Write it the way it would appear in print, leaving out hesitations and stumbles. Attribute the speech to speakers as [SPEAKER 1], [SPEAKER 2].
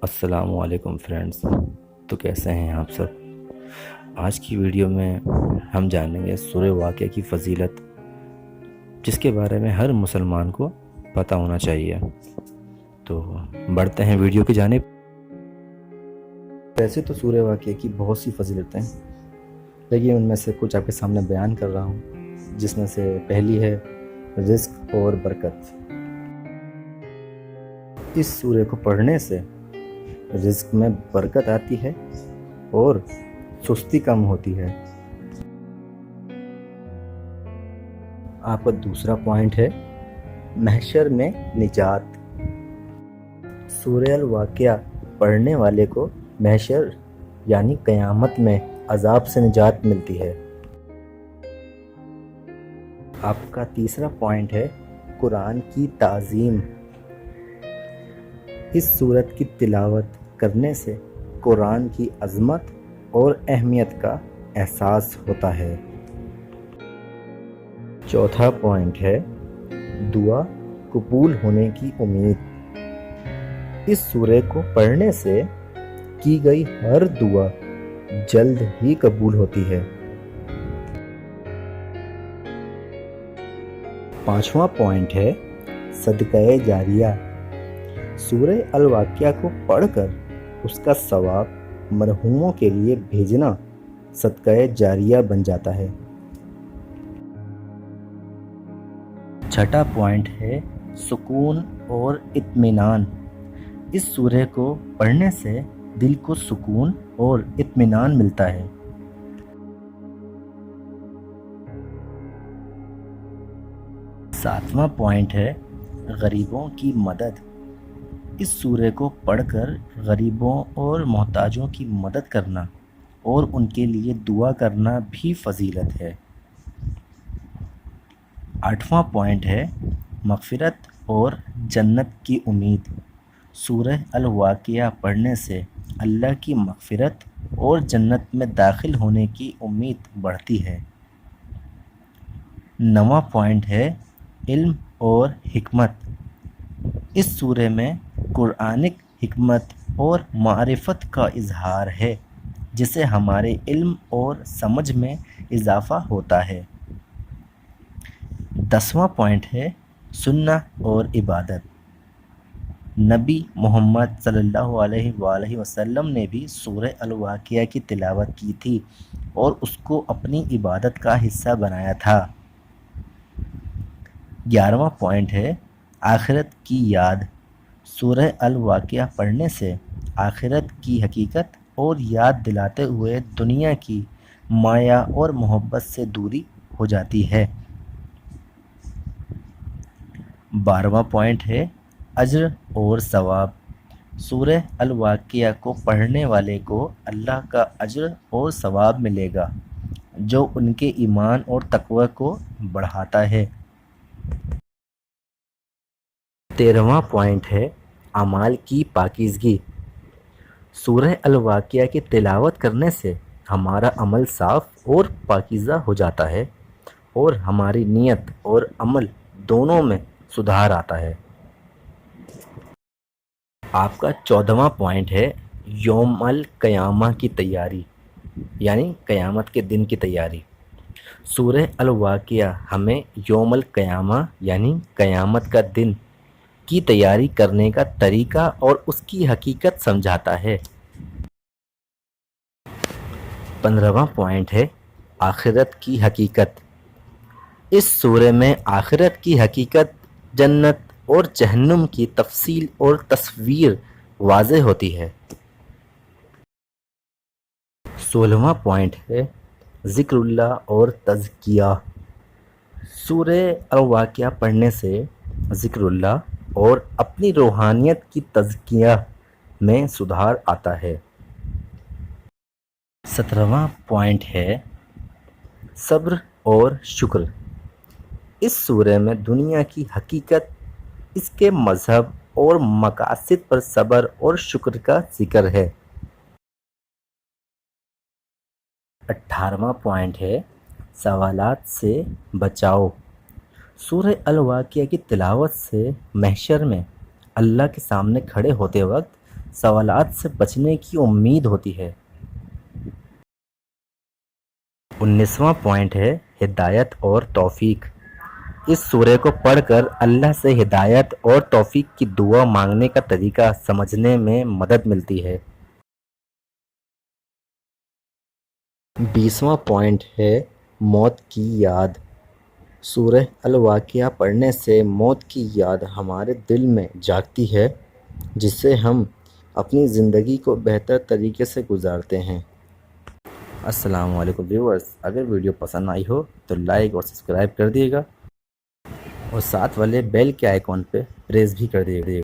[SPEAKER 1] السلام علیکم فرینڈز، تو کیسے ہیں آپ سب؟ آج کی ویڈیو میں ہم جانیں گے سورہ واقعہ کی فضیلت، جس کے بارے میں ہر مسلمان کو پتہ ہونا چاہیے۔ تو بڑھتے ہیں ویڈیو کی جانب۔ ویسے تو سورہ واقعہ کی بہت سی فضیلتیں ہیں، لیکن ان میں سے کچھ آپ کے سامنے بیان کر رہا ہوں، جس میں سے پہلی ہے رزق اور برکت۔ اس سورہ کو پڑھنے سے رزق میں برکت آتی ہے اور سستی کم ہوتی ہے۔ آپ کا دوسرا پوائنٹ ہے محشر میں نجات۔ سورہ الواقعہ پڑھنے والے کو محشر یعنی قیامت میں عذاب سے نجات ملتی ہے۔ آپ کا تیسرا پوائنٹ ہے قرآن کی تعظیم۔ اس سورت کی تلاوت کرنے سے قرآن کی عظمت اور اہمیت کا احساس ہوتا ہے۔ چوتھا پوائنٹ ہے دعا قبول ہونے کی امید۔ اس سورہ کو پڑھنے سے کی گئی ہر دعا جلد ہی قبول ہوتی ہے۔ پانچواں پوائنٹ ہے صدقہ جاریہ۔ سورہ الواقعہ کو پڑھ کر اس کا ثواب مرحوموں کے لیے بھیجنا صدقہ جاریہ بن جاتا ہے۔ چھٹا پوائنٹ ہے سکون اور اطمینان۔ اس سورہ کو پڑھنے سے دل کو سکون اور اطمینان ملتا ہے۔ ساتواں پوائنٹ ہے غریبوں کی مدد۔ اس سورہ کو پڑھ کر غریبوں اور محتاجوں کی مدد کرنا اور ان کے لیے دعا کرنا بھی فضیلت ہے۔ آٹھواں پوائنٹ ہے مغفرت اور جنت کی امید۔ سورہ الواقعہ پڑھنے سے اللہ کی مغفرت اور جنت میں داخل ہونے کی امید بڑھتی ہے۔ نواں پوائنٹ ہے علم اور حکمت۔ اس سورہ میں قرآنک حکمت اور معرفت کا اظہار ہے، جس سے ہمارے علم اور سمجھ میں اضافہ ہوتا ہے۔ 10واں پوائنٹ ہے سنت اور عبادت۔ نبی محمد صلی اللہ علیہ وآلہ وسلم نے بھی سورہ الواقعہ کی تلاوت کی تھی اور اس کو اپنی عبادت کا حصہ بنایا تھا۔ 11واں پوائنٹ ہے آخرت کی یاد۔ سورہ الواقعہ پڑھنے سے آخرت کی حقیقت اور یاد دلاتے ہوئے دنیا کی مایا اور محبت سے دوری ہو جاتی ہے۔ 12واں پوائنٹ ہے اجر اور ثواب۔ سورہ الواقعہ کو پڑھنے والے کو اللہ کا اجر اور ثواب ملے گا، جو ان کے ایمان اور تقوی کو بڑھاتا ہے۔ 13واں پوائنٹ ہے اعمال کی پاکیزگی۔ سورہ الواقعہ کی تلاوت کرنے سے ہمارا عمل صاف اور پاکیزہ ہو جاتا ہے اور ہماری نیت اور عمل دونوں میں سدھار آتا ہے۔ آپ کا 14واں پوائنٹ ہے یوم القیامہ کی تیاری، یعنی قیامت کے دن کی تیاری۔ سورہ الواقعہ ہمیں یوم القیامہ یعنی قیامت کا دن کی تیاری کرنے کا طریقہ اور اس کی حقیقت سمجھاتا ہے۔ 15واں پوائنٹ ہے آخرت کی حقیقت۔ اس سورہ میں آخرت کی حقیقت، جنت اور جہنم کی تفصیل اور تصویر واضح ہوتی ہے۔ 16واں پوائنٹ ہے ذکر اللہ اور تزکیہ۔ سورہ الواقعہ پڑھنے سے ذکر اللہ اور اپنی روحانیت کی تزکیہ میں سدھار آتا ہے۔ 17واں پوائنٹ ہے صبر اور شکر۔ اس سورہ میں دنیا کی حقیقت، اس کے مذہب اور مقاصد پر صبر اور شکر کا ذکر ہے۔ 18واں پوائنٹ ہے سوالات سے بچاؤ۔ سورہ الواقعہ کی تلاوت سے محشر میں اللہ کے سامنے کھڑے ہوتے وقت سوالات سے بچنے کی امید ہوتی ہے۔ 19واں پوائنٹ ہے ہدایت اور توفیق۔ اس سورہ کو پڑھ کر اللہ سے ہدایت اور توفیق کی دعا مانگنے کا طریقہ سمجھنے میں مدد ملتی ہے۔ 20واں پوائنٹ ہے موت کی یاد۔ سورہ الواقعہ پڑھنے سے موت کی یاد ہمارے دل میں جاگتی ہے، جس سے ہم اپنی زندگی کو بہتر طریقے سے گزارتے ہیں۔ السلام علیکم ویورز، اگر ویڈیو پسند آئی ہو تو لائک اور سبسکرائب کر دیے گا اور ساتھ والے بیل کے آئیکن پہ پریس بھی کر دیے گا۔